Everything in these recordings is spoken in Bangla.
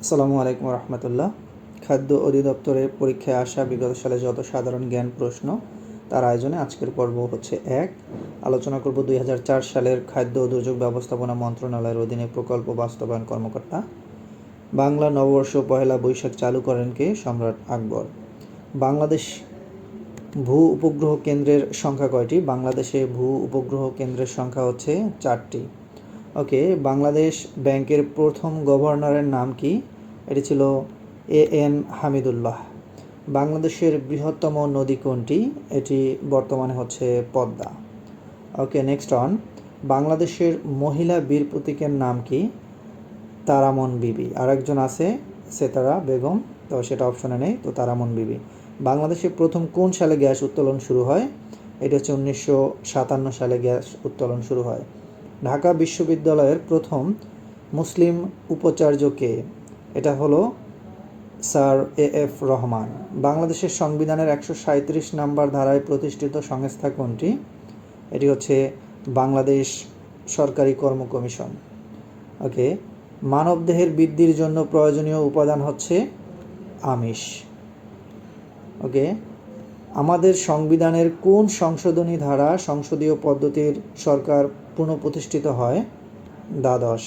আসসালামু আলাইকুম রহমতুল্লাহ। খাদ্য অধিদপ্তরের পরীক্ষায় আসা বিগত সালে যত সাধারণ জ্ঞান প্রশ্ন তার আয়োজনে আজকের পর্ব হচ্ছে আলোচনা করব 2004 সালের খাদ্য ও দুর্যোগ ব্যবস্থাপনা মন্ত্রণালয়ের অধীনে প্রকল্প বাস্তবায়ন কর্মকর্তা। বাংলা নববর্ষ পহেলা বৈশাখ চালু করেন কে? সম্রাট আকবর। বাংলাদেশ ভূ উপগ্রহ কেন্দ্রের সংখ্যা কয়টি? বাংলাদেশে ভূ উপগ্রহ কেন্দ্রের সংখ্যা হচ্ছে 4টি। বাংলাদেশ ব্যাংকের প্রথম গভর্নরের নাম কি? এটি ছিল এএন হামিদুল্লাহ। বাংলাদেশের বৃহত্তম নদী কোনটি? এটি বর্তমানে হচ্ছে পদ্মা। Next on. বাংলাদেশের মহিলা বীর প্রতীকের নাম কি? তারামন বিবি। আরেকজন আছে সেতারা বেগম, তো সেটা অপশনে নেই, তো তারামন বিবি। বাংলাদেশে প্রথম কোন সালে গ্যাস উত্তোলন শুরু হয়? এটি হচ্ছে 1957 সালে গ্যাস উত্তোলন শুরু হয়। ঢাকা বিশ্ববিদ্যালয়ের প্রথম মুসলিম উপাচার্য কে? এটা হলো স্যার এএফ রহমান। বাংলাদেশের সংবিধানের 137 নম্বর ধারায় প্রতিষ্ঠিত সংস্থা কোনটি? এটি হচ্ছে বাংলাদেশ সরকারি কর্ম কমিশন। মানবদেহের বৃদ্ধির জন্য প্রয়োজনীয় উপাদান হচ্ছে আমিষ। আমাদের সংবিধানের কোন সংশোধনী ধারা সংসদীয় পদ্ধতির সরকার পুনঃপ্রতিষ্ঠিত হয়? দ্বাদশ।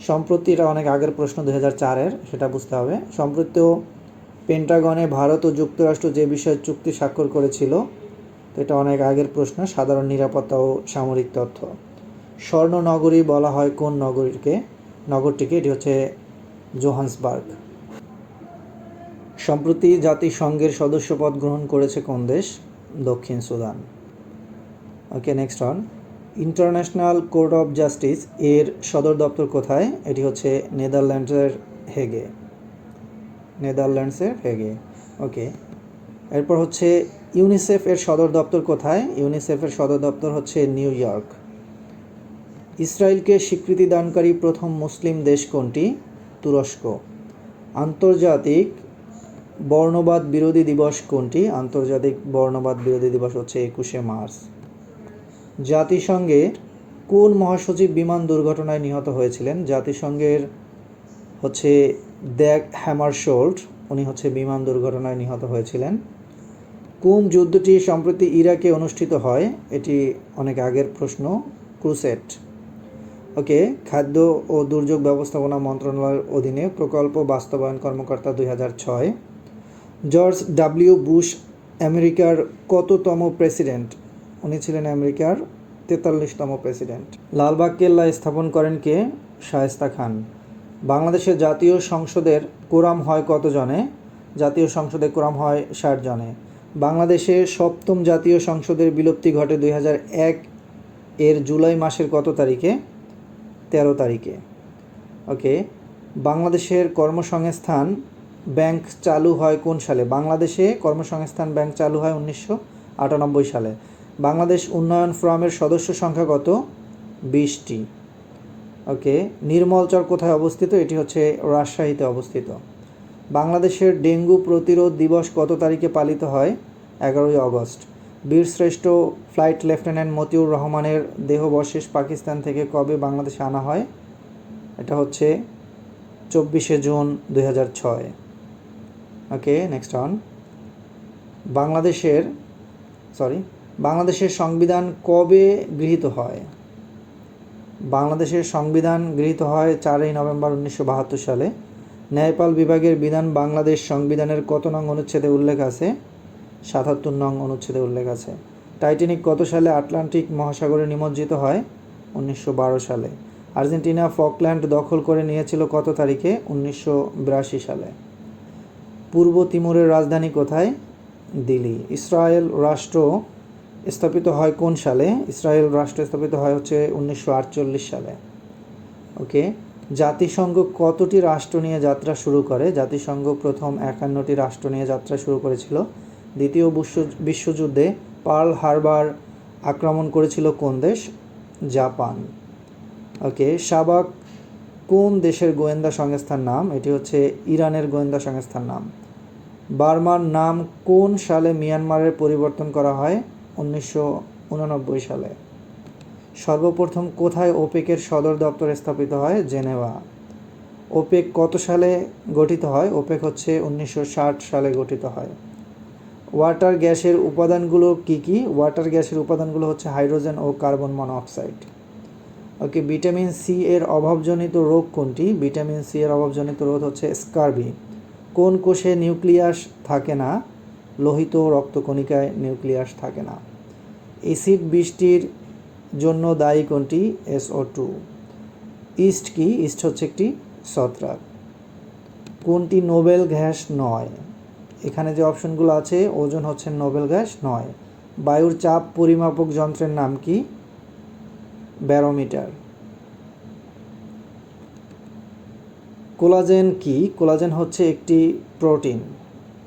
সম্প্রতি, এটা অনেক আগের প্রশ্ন, 2004-এর, সেটা বুঝতে হবে। সম্প্রতি পেন্টাগনে ভারত ও যুক্তরাষ্ট্র যে বিষয়ে চুক্তি স্বাক্ষর করেছিল, তো এটা অনেক আগের প্রশ্ন, সাধারণ নিরাপত্তা ও সামরিক তথ্য। স্বর্ণনগরী বলা হয় কোন নগরটিকে? এটি হচ্ছে জোহান্সবার্গ। সম্প্রতি জাতিসংঘের সদস্যপদ গ্রহণ করেছে কোন দেশ? দক্ষিণ Sudan. Next on. International court of justice এর সদর দপ্তর কোথায়? এটি হচ্ছে নেদারল্যান্ডসের হেগে। এরপর হচ্ছে ইউনিসেফ এর সদর দপ্তর কোথায়? ইউনিসেফের সদর দপ্তর হচ্ছে নিউ ইয়র্ক। ইসরায়েলকে স্বীকৃতি দানকারী প্রথম মুসলিম দেশ কোনটি? তুরস্ক। আন্তর্জাতিক বর্ণবাদ বিরোধী দিবস কোনটি? আন্তর্জাতিক বর্ণবাদ বিরোধী দিবস হচ্ছে 21শে মার্চ। জাতিসংঘে কোন মহাসচিব বিমান দুর্ঘটনায় নিহত হয়েছিলেন? জাতিসংঘের হচ্ছে দ্যাগ হ্যামারশোল্ড, উনি হচ্ছে বিমান দুর্ঘটনায় নিহত হয়েছিলেন। কোন যুদ্ধটি সম্প্রতি ইরাকে অনুষ্ঠিত হয়? এটি অনেক আগের প্রশ্ন, ক্রুসেড। খাদ্য ও দুর্যোগ ব্যবস্থাপনা মন্ত্রণালয়ের অধীনে প্রকল্প বাস্তবায়ন কর্মকর্তা 2006। জর্জ ডাব্লিউ বুশ আমেরিকার কততম প্রেসিডেন্ট? উনি ছিলেন আমেরিকার 43তম প্রেসিডেন্ট। লালবাগ কেল্লা স্থাপন করেন কে? শায়েস্তা খান। বাংলাদেশের জাতীয় সংসদের কোরাম হয় কত জনে? জাতীয় সংসদে কোরাম হয় 60 জনে। বাংলাদেশে সপ্তম জাতীয় সংসদের বিলুপ্তি ঘটে 2001 এর জুলাই মাসের কত তারিখে? 13 তারিখে। বাংলাদেশের কর্মসংস্থান ব্যাংক চালু হয় কোন সালে? বাংলাদেশে কর্মসংস্থান ব্যাংক চালু হয় 1998 সালে। বাংলাদেশ উন্নয়ন ফোরামের সদস্য সংখ্যা কত? 20টি। নির্মলচর কোথায় অবস্থিত? এটি হচ্ছে রাজশাহীতে অবস্থিত। বাংলাদেশের ডেঙ্গু প্রতিরোধ দিবস কত তারিখে পালিত হয়? 11ই আগস্ট। বীরশ্রেষ্ঠ ফ্লাইট লেফটেন্যান্ট মতিউর রহমানের দেহাবশেষ পাকিস্তান থেকে কবে বাংলাদেশে আনা হয়? এটা হচ্ছে 24শে জুন 2006। Next on. বাংলাদেশের সংবিধান কবে গৃহীত হয়? বাংলাদেশের সংবিধান গৃহীত হয় 4ই নভেম্বর 1972 সালে। ন্যায়পাল বিভাগের বিধান বাংলাদেশ সংবিধানের কত নং অনুচ্ছেদে উল্লেখ আছে? 77 নং অনুচ্ছেদে উল্লেখ আছে। টাইটানিক কত সালে আটলান্টিক মহাসাগরে নিমজ্জিত হয়? 1912 সালে। আর্জেন্টিনা ফকল্যান্ড দখল করে নিয়েছিল কত তারিখে? 1982 সালে। পূর্ব তিমুরের রাজধানী কোথায়? দিল্লি। ইসরায়েল রাষ্ট্র স্থাপিত হয় কোন সালে? ইসরায়েল রাষ্ট্র স্থাপিত হয় হচ্ছে 1948 সালে। জাতিসংঘ কতটি রাষ্ট্র নিয়ে যাত্রা শুরু করে? জাতিসংঘ প্রথম 51টি রাষ্ট্র নিয়ে যাত্রা শুরু করেছিল। দ্বিতীয় বিশ্বযুদ্ধে পার্ল হারবার আক্রমণ করেছিল কোন দেশ? জাপান। শাবাক কোন দেশের গোয়েন্দা সংস্থার নাম? এটি হচ্ছে ইরানের গোয়েন্দা সংস্থার নাম। বার্মার নাম কোন সালে মিয়ানমারের পরিবর্তন করা হয়? 1989 সালে। সর্বপ্রথম কোথায় ওপেকের সদর দপ্তর স্থাপিত হয়? জেনেভা। ওপেক কত সালে গঠিত হয়? ওপেক হচ্ছে 1960 সালে গঠিত হয়। ওয়াটার গ্যাসের উপাদানগুলো কি কি? ওয়াটার গ্যাসের উপাদানগুলো হচ্ছে হাইড্রোজেন ও কার্বন মনোঅক্সাইড। ওকে, ভিটামিন সি এর অভাবজনিত রোগ কোনটি? ভিটামিন সি এর অভাবজনিত রোগ হচ্ছে স্কারবি। কোন কোষে নিউক্লিয়াস থাকে না? লোহিত রক্তকণিকায় নিউক্লিয়াস থাকে না। অ্যাসিড বৃষ্টির জন্য দায়ী কোনটি? SO2। ইস্ট কি? ইস্ট হচ্ছে একটি ছত্রাক। কোনটি নোবেল গ্যাস নয়? এখানে যে অপশনগুলো আছে, ওজোন হচ্ছে নোবেল গ্যাস নয়। বায়ুর চাপ পরিমাপক যন্ত্রের নাম কি? ব্যারোমিটার। কোলাজেন কি? কোলাজেন হচ্ছে একটি প্রোটিন।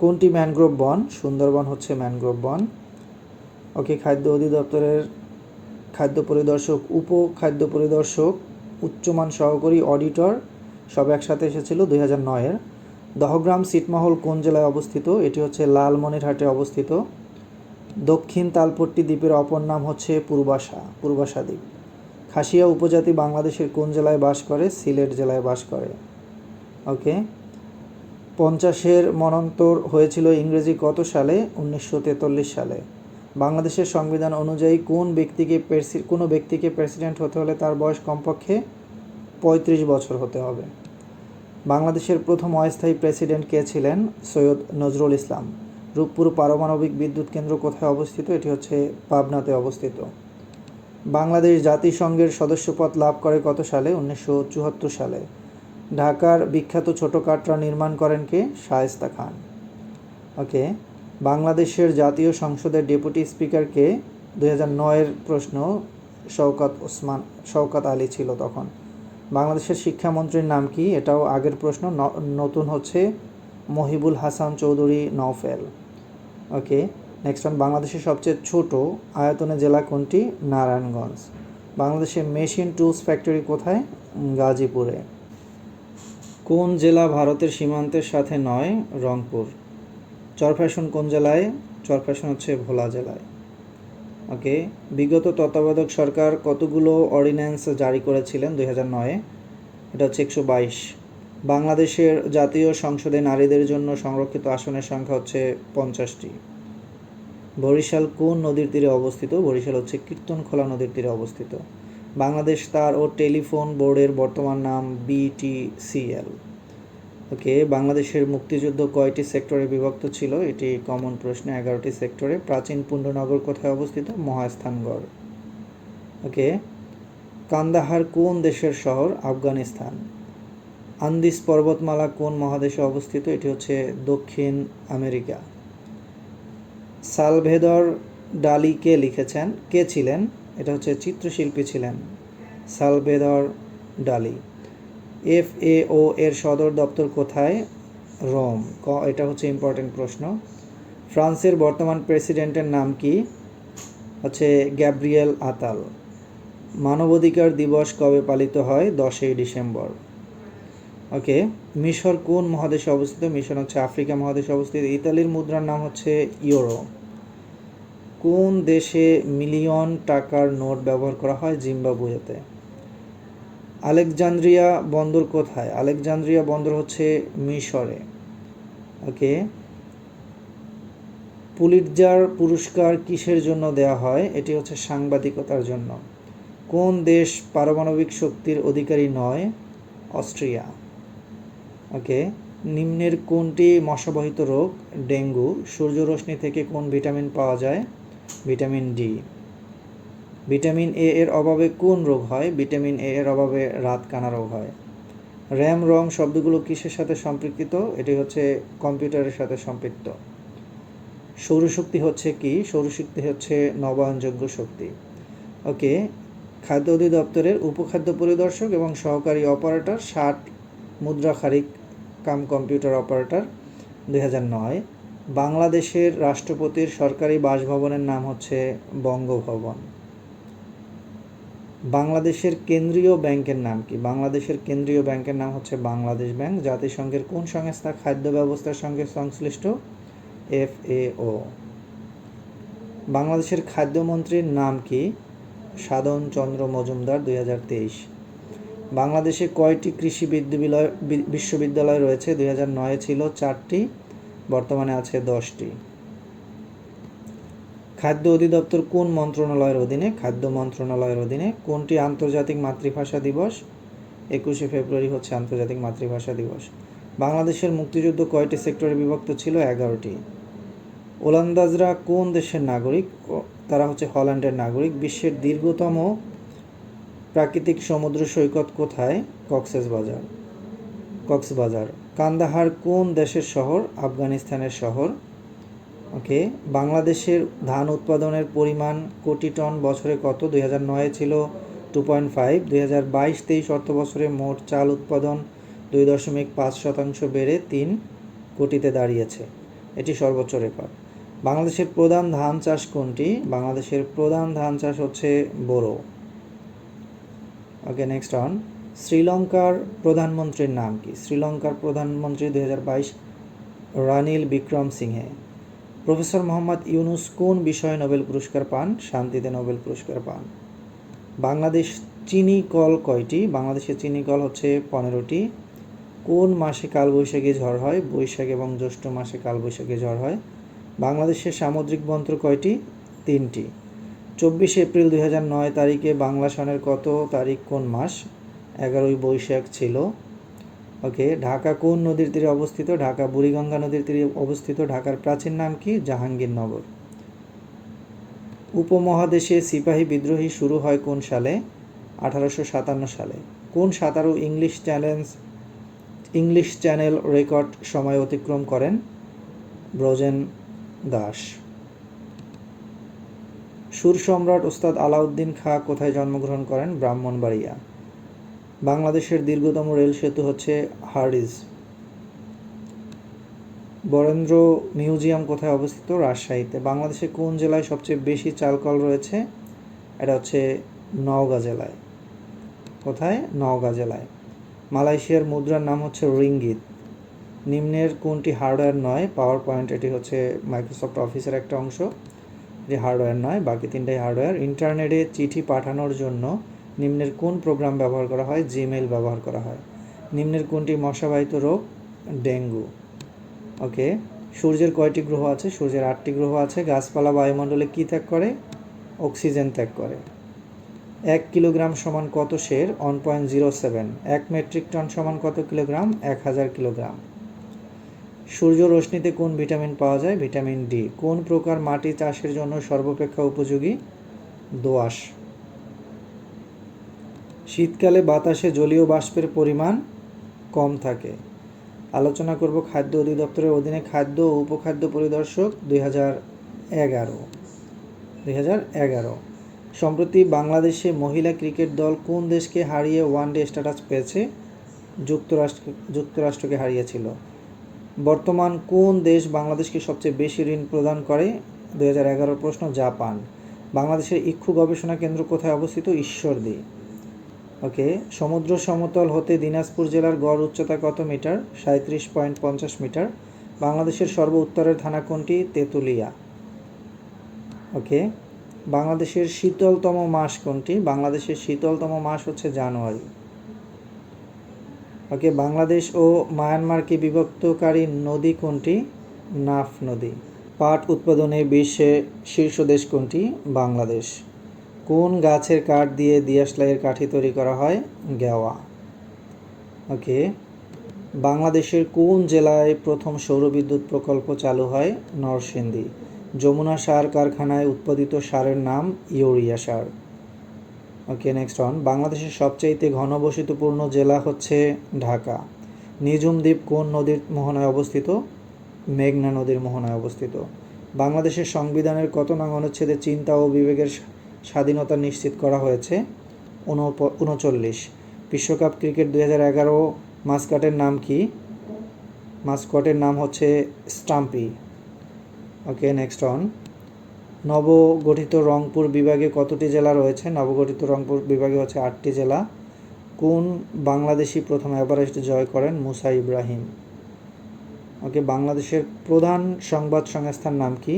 কোনটি ম্যানগ্রোভ বন? সুন্দরবন হচ্ছে ম্যানগ্রোভ বন। ওকে, খাদ্য অধিদপ্তরের খাদ্য পরিদর্শক, উপ খাদ্য পরিদর্শক, উচ্চমান সহকারী, অডিটর সব একসাথে এসেছিল 2009-এর। দহগ্রাম ছিটমহল কোন জেলায় অবস্থিত? এটি হচ্ছে লালমনিরহাটে অবস্থিত। দক্ষিণ তালপট্টি দ্বীপের অপর নাম হচ্ছে পূর্বাশা দ্বীপ। খাসিয়া উপজাতি বাংলাদেশের কোন জেলায় বাস করে? সিলেট জেলায় বাস করে। ওকে, 50-এর মন্বন্তর হয়েছিল ইংরেজি কত সালে? 1943 সালে। বাংলাদেশের সংবিধান অনুযায়ী কোনো ব্যক্তিকে প্রেসিডেন্ট হতে হলে তার বয়স কমপক্ষে 35 বছর হতে হবে। বাংলাদেশের প্রথম অস্থায়ী প্রেসিডেন্ট কে ছিলেন? সৈয়দ নজরুল ইসলাম। রূপপুর পারমাণবিক বিদ্যুৎ কেন্দ্র কোথায় অবস্থিত? এটি হচ্ছে পাবনাতে অবস্থিত। বাংলাদেশ জাতিসংঘের সদস্যপদ লাভ করে কত সালে? 1974 সালে। ঢাকার বিখ্যাত ছোট কাটরা নির্মাণ করেন কে? শায়েস্তা খান। ওকে, বাংলাদেশের জাতীয় সংসদের ডেপুটি স্পিকার কে? 2009-এর প্রশ্ন, শওকত আলী ছিল তখন। বাংলাদেশের শিক্ষামন্ত্রীর নাম কি? এটাও আগের প্রশ্ন, নতুন হচ্ছে মহিবুল হাসান চৌধুরী নওফেল। ওকে, নেক্সট ওয়ান, বাংলাদেশের সবচেয়ে ছোট আয়তনে জেলা কোনটি? নারায়ণগঞ্জ। বাংলাদেশের মেশিন টুলস ফ্যাক্টরি কোথায়? গাজীপুরে। কোন জেলা ভারতের সীমান্তের সাথে নয়? রংপুর। চরফ্যাশন কোন জেলায়? চরফ্যাশন হচ্ছে ভোলা জেলায়। ওকে, বিগত তত্ত্বাবধায়ক সরকার কতগুলো অর্ডিন্যান্স জারি করেছিলেন 2009-এ? এটা হচ্ছে 122। বাংলাদেশের জাতীয় সংসদে নারীদের জন্য সংরক্ষিত আসনের সংখ্যা হচ্ছে 50টি। বরিশাল কোন নদীর তীরে অবস্থিত? বরিশাল হচ্ছে কীর্তনখোলা নদীর তীরে অবস্থিত। বাংলাদেশ তার ও টেলিফোন বোর্ডের বর্তমান নাম BTCL। ওকে, বাংলাদেশের মুক্তিযুদ্ধ কয়টি সেক্টরে বিভক্ত ছিল? এটি কমন প্রশ্ন, 11টি সেক্টরে। প্রাচীন পুণ্যনগর কোথায় অবস্থিত? মহাস্থানগড়। ওকে, কান্দাহার কোন দেশের শহর? আফগানিস্তান। আন্দিজ পর্বতমালা কোন মহাদেশে অবস্থিত? এটি হচ্ছে দক্ষিণ আমেরিকা। সালভেদর ডালি কে ছিলেন? এটা হচ্ছে চিত্রশিল্পী ছিলেন সালভেদর ডালি। FAO এর সদর দপ্তর কোথায়? রোম। এটা হচ্ছে ইম্পর্টেন্ট প্রশ্ন। ফ্রান্সের বর্তমান প্রেসিডেন্টের নাম কি? হচ্ছে গ্যাব্রিয়েল আতাল। মানবাধিকার দিবস কবে পালিত হয়? 10ই ডিসেম্বর। ওকে, মিশর কোন মহাদেশে অবস্থিত? মিশর হচ্ছে আফ্রিকা মহাদেশে অবস্থিত। ইতালির মুদ্রার নাম হচ্ছে ইউরো। কোন দেশে মিলিয়ন টাকার নোট ব্যবহার করা হয়? জিম্বাবুয়েতে। আলেকজান্দ্রিয়া বন্দর কোথায়? আলেকজান্দ্রিয়া বন্দর হচ্ছে মিশরে। ওকে, পুলিৎজার পুরস্কার কিসের জন্য দেওয়া হয়? এটি হচ্ছে সাংবাদিকতার জন্য। কোন দেশ পারমাণবিক শক্তির অধিকারী নয়? অস্ট্রিয়া। ওকে, নিম্নের কোনটি মশাবাহিত রোগ? ডেঙ্গু। সূর্যরশ্মি থেকে কোন ভিটামিন পাওয়া যায়? Vitamin D. ভিটামিন A এর অভাবে কোন রোগ হয়? ভিটামিন A এর অভাবে রাতকানা রোগ হয়। র্যাম রং শব্দগুলো কিসের সাথে সম্পর্কিত? এটি হচ্ছে কম্পিউটারের সাথে সম্পৃক্ত। সৌরশক্তি হচ্ছে কি? সৌরশক্তি হচ্ছে নবায়নযোগ্য শক্তি। ওকে, খাদ্য অধিদপ্তরের উপখাদ্য পরিদর্শক এবং সহকারী অপারেটর 60 মুদ্রাক্ষরিক কাম কম্পিউটার অপারেটর 2009। বাংলাদেশের রাষ্ট্রপতির সরকারি বাসভবনের নাম হচ্ছে বঙ্গভবন। বাংলাদেশের কেন্দ্রীয় ব্যাংকের নাম কি? বাংলাদেশের কেন্দ্রীয় ব্যাংকের নাম হচ্ছে বাংলাদেশ ব্যাংক। জাতিসংঘের কোন সংস্থা খাদ্য ব্যবস্থার সঙ্গে সংশ্লিষ্ট? FAO। বাংলাদেশের খাদ্যমন্ত্রীর নাম কি? সাধন চন্দ্র মজুমদার 2023। বাংলাদেশে কয়টি কৃষি বিশ্ববিদ্যালয় রয়েছে? 2009 ছিল 4টি, বর্তমানে আছে 10টি। খাদ্য অধিদপ্তর কোন মন্ত্রণালয়ের অধীনে? খাদ্য মন্ত্রণালয়ের অধীনে। কোনটি আন্তর্জাতিক মাতৃভাষা দিবস? 21শে ফেব্রুয়ারি হচ্ছে আন্তর্জাতিক মাতৃভাষা দিবস। বাংলাদেশের মুক্তিযুদ্ধ কয়টি সেক্টরে বিভক্ত ছিল? 11টি। ওলন্দাজরা কোন দেশের নাগরিক? তারা হচ্ছে হল্যান্ডের নাগরিক। বিশ্বের দীর্ঘতম প্রাকৃতিক সমুদ্র সৈকত কোথায়? কক্সবাজার। কান্দাহার কোন দেশের শহর? আফগানিস্তানের শহর। ওকে। বাংলাদেশের ধান উৎপাদনের পরিমাণ কোটি টন, বছরে কত? 2009 ছিল 2.5। 2022-23 অর্থ বছরে মোট চাল উৎপাদন 2.5% বেড়ে 3 কোটিতে দাঁড়িয়েছে। এটি সর্বোচ্চ রেকর্ড। বাংলাদেশের প্রধান ধান চাষ কোনটি? বাংলাদেশের প্রধান ধান চাষ হচ্ছে বোরো। ওকে, নেক্সট অন। শ্রীলঙ্কার প্রধানমন্ত্রীর নাম কি? শ্রীলঙ্কার প্রধানমন্ত্রী 2022 রানিল বিক্রমসিংহে। প্রফেসর মোহাম্মদ ইউনুস কোন বিষয়ে নোবেল পুরস্কার পান? শান্তিতে নোবেল পুরস্কার পান। বাংলাদেশ চিনি কল কয়টি? বাংলাদেশে চিনি কল হচ্ছে 15টি। কোন মাসে কালবৈশাখী ঝড় হয়? বৈশাখ এবং জ্যৈষ্ঠ মাসে কালবৈশাখী ঝড় হয়। বাংলাদেশের সামুদ্রিক বন্দর কয়টি? 3টি। 24 এপ্রিল 2009 তারিখে বাংলা সনের কত তারিখ কোন মাস? 11ই বৈশাখ ছিল। ওকে। ঢাকা কোন নদীর তীরে অবস্থিত? ঢাকা বুড়িগঙ্গা নদীর তীরে অবস্থিত। ঢাকার প্রাচীন নাম কি? জাহাঙ্গীরনগর। উপমহাদেশে সিপাহী বিদ্রোহী শুরু হয় কোন সালে? 1857 সালে। কোন সাঁতারু ইংলিশ চ্যানেল রেকর্ড সময় অতিক্রম করেন? ব্রজেন দাস। সুর সম্রাট ওস্তাদ আলাউদ্দিন খাঁ কোথায় জন্মগ্রহণ করেন? ব্রাহ্মণবাড়িয়া। বাংলাদেশের দীর্ঘতম রেল সেতু হচ্ছে হার্ডিজ। বরেন্দ্র মিউজিয়াম কোথায় অবস্থিত? রাজশাহীতে। বাংলাদেশে কোন জেলায় সবচেয়ে বেশি চালকল রয়েছে? এটা হচ্ছে নওগাঁ জেলায়। কোথায়? নওগাঁ জেলায়। মালয়েশিয়ার মুদ্রার নাম হচ্ছে রিঙ্গিত। নিম্নের কোনটি হার্ডওয়্যার নয়? পাওয়ার পয়েন্ট, এটি হচ্ছে মাইক্রোসফট অফিসের একটা অংশ, এটি হার্ডওয়্যার নয়, বাকি তিনটাই হার্ডওয়্যার। ইন্টারনেটে চিঠি পাঠানোর জন্য নিম্নের কোন প্রোগ্রাম ব্যবহার করা হয়? জিমেইল ব্যবহার করা হয়। নিম্নের কোনটি মশাবাহিত রোগ? ডেঙ্গু। ওকে। সূর্যের কয়টি গ্রহ আছে? সূর্যের 8টি গ্রহ আছে। গাছপালা বায়ুমণ্ডলে কী ত্যাগ করে? অক্সিজেন ত্যাগ করে। 1 কিলোগ্রাম সমান কত সের? 1.07। 1 মেট্রিক টন সমান কত কিলোগ্রাম? 1000 কিলোগ্রাম। সূর্য রশ্মিতে কোন ভিটামিন পাওয়া যায়? Vitamin D. কোন প্রকার মাটি চাষের জন্য সর্বাপেক্ষা উপযোগী? দোআঁশ। শীতকালে বাতাসে জলীয় বাষ্পের পরিমাণ কম থাকে। আলোচনা করব খাদ্য অধিদপ্তরের অধীনে খাদ্য ও উপখাদ্য পরিদর্শক 2011। সম্প্রতি বাংলাদেশে মহিলা ক্রিকেট দল কোন দেশকে হারিয়ে ওয়ানডে স্ট্যাটাস পেয়েছে? যুক্তরাষ্ট্রকে হারিয়েছিল। বর্তমান কোন দেশ বাংলাদেশকে সবচেয়ে বেশি ঋণ প্রদান করে? 2011 প্রশ্ন। জাপান। বাংলাদেশের ইক্ষু গবেষণা কেন্দ্র কোথায় অবস্থিত? ঈশ্বরদী। ওকে। সমুদ্র সমতল হতে দিনাজপুর জেলার গড় উচ্চতা কত মিটার? 37.50 মিটার। বাংলাদেশের সর্ব উত্তরের থানা কোনটি? তেঁতুলিয়া। ওকে। বাংলাদেশের শীতলতম মাস কোনটি? বাংলাদেশের শীতলতম মাস হচ্ছে জানুয়ারি। ওকে। বাংলাদেশ ও মায়ানমারকে বিভক্তকারী নদী কোনটি? নাফ নদী। পাট উৎপাদনে বিশ্বে শীর্ষ দেশ কোনটি? বাংলাদেশ। কোন গাছের কাঠ দিয়ে দিয়াশলাইয়ের কাঠি তৈরি করা হয়? গেওয়া। ওকে। বাংলাদেশের কোন জেলায় প্রথম সৌরবিদ্যুৎ প্রকল্প চালু হয়? নরসিংদী। যমুনা সার কারখানায় উৎপাদিত সারের নাম urea sir. Okay, next on. বাংলাদেশের সবচাইতে ঘনবসতিপূর্ণ জেলা হচ্ছে ঢাকা। নিঝুম দ্বীপ কোন নদীর মোহনায় অবস্থিত? মেঘনা নদীর মোহনায় অবস্থিত। বাংলাদেশের সংবিধানের কত নং অনুচ্ছেদে চিন্তা ও বিবেকের স্বাধীনতা নিশ্চিত করা হয়েছে? 39। বিশ্বকাপ ক্রিকেট 2011 মাস্কটের নাম কি? মাস্কটের নাম হচ্ছে স্টাম্পি। ওকে, নেক্সট অন। নবগঠিত রংপুর বিভাগে কতটি জেলা রয়েছে? নবগঠিত রংপুর বিভাগে হচ্ছে 8টি জেলা। কোন বাংলাদেশি প্রথম এভারেস্ট জয় করেন? মুসা ইব্রাহিম। ওকে। বাংলাদেশের প্রধান সংবাদ সংস্থার নাম কি?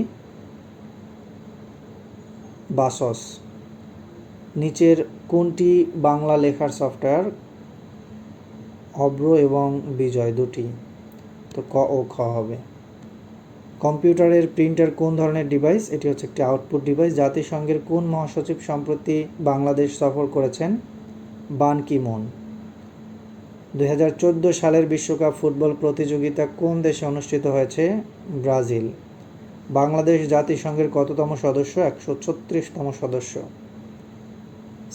বাসস। নিচের কোনটি বাংলা লেখার সফটওয়্যার? অভ্র এবং বিজয় দুটি, তো ক ও খ হবে। কম্পিউটারের প্রিন্টার কোন ধরনের ডিভাইস? এটি হচ্ছে একটি আউটপুট ডিভাইস। জাতিসংঘের কোন মহাসচিব সম্প্রতি বাংলাদেশ সফর করেছেন? বান কি মুন। 2014 সালের বিশ্বকাপ ফুটবল প্রতিযোগিতা কোন দেশে অনুষ্ঠিত হয়েছে? ব্রাজিল। বাংলাদেশ জাতিসংঘের কততম সদস্য? 136তম সদস্য।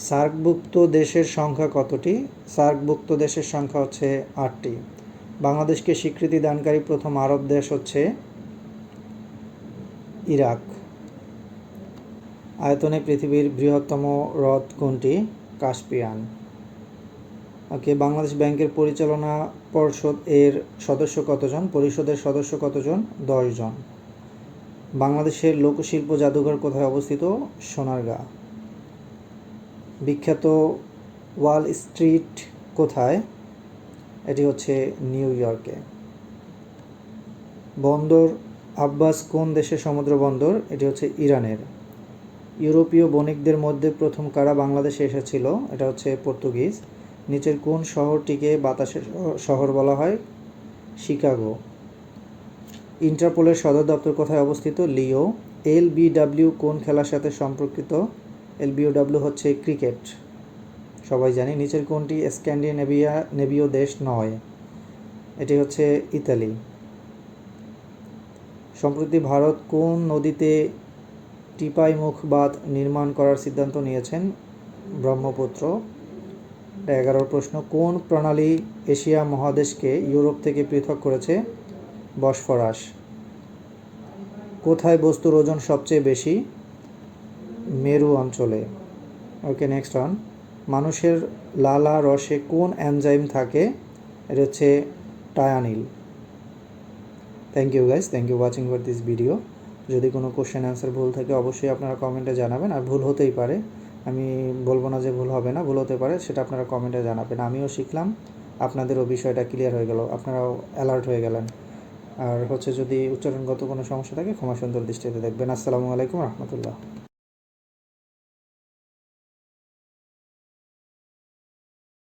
সার্কভুক্ত দেশের সংখ্যা কতটি? সার্কভুক্ত দেশের সংখ্যা হচ্ছে 8টি। বাংলাদেশকে স্বীকৃতি দানকারী প্রথম আরব দেশ হচ্ছে ইরাক। আয়তনে পৃথিবীর বৃহত্তম হ্রদ কোনটি? কাস্পিয়ান। ওকে, বাংলাদেশ ব্যাংকের পরিচালনা পর্ষদ এর সদস্য কতজন? পরিষদের সদস্য কতজন? 10 জন। বাংলাদেশের লোকশিল্প জাদুঘর কোথায় অবস্থিত? সোনারগাঁ। বিখ্যাত ওয়াল স্ট্রিট কোথায়? এটি হচ্ছে নিউ ইয়র্কে। বন্দর আব্বাস কোন দেশের সমুদ্র বন্দর? এটি হচ্ছে ইরানের। ইউরোপীয় বণিকদের মধ্যে প্রথম কারা বাংলাদেশে এসেছিল? এটা হচ্ছে পর্তুগিজ। নিচের কোন শহরটিকে বাতাসের শহর বলা হয়? শিকাগো। ইন্টারপোলের সদর দপ্তর কোথায় অবস্থিত? লিও। LBW কোন খেলার সাথে সম্পর্কিত? LBW হচ্ছে ক্রিকেট, সবাই জানি। নিচের কোনটি স্ক্যান্ডিনেভীয় দেশ নয়? এটি হচ্ছে ইতালি। সম্প্রতি ভারত কোন নদীতে টিপাইমুখ বাঁধ নির্মাণ করার সিদ্ধান্ত নিয়েছেন? ব্রহ্মপুত্র। 11 প্রশ্ন, কোন প্রণালী এশিয়া মহাদেশকে ইউরোপ থেকে পৃথক করেছে? বসফরাস। কোথায় বস্তুর ওজন সবচেয়ে বেশি? মেরু অঞ্চলে। Okay, next one. মানুষের লালা রসে কোন এনজাইম থাকে? এটা হচ্ছে টায়ানিল। Thank you guys, thank you watching for this video. যদি কোনো কোশ্চেন অ্যান্সার ভুল থাকে অবশ্যই আপনারা কমেন্টে জানাবেন। আর ভুল হতেই পারে, আমি বলবো না যে ভুল হবে না, ভুল হতে পারে, সেটা আপনারা কমেন্টে জানাবেন। আমিও শিখলাম, আপনাদেরও বিষয়টা ক্লিয়ার হয়ে গেল, আপনারাও অ্যালার্ট হয়ে গেলেন। আর হচ্ছে যদি উচ্চারণগত কোনো সমস্যা থাকে ক্ষমা সুন্দর দৃষ্টিতে দেখবেন। আসসালামু আলাইকুম রহমতুল্লাহ।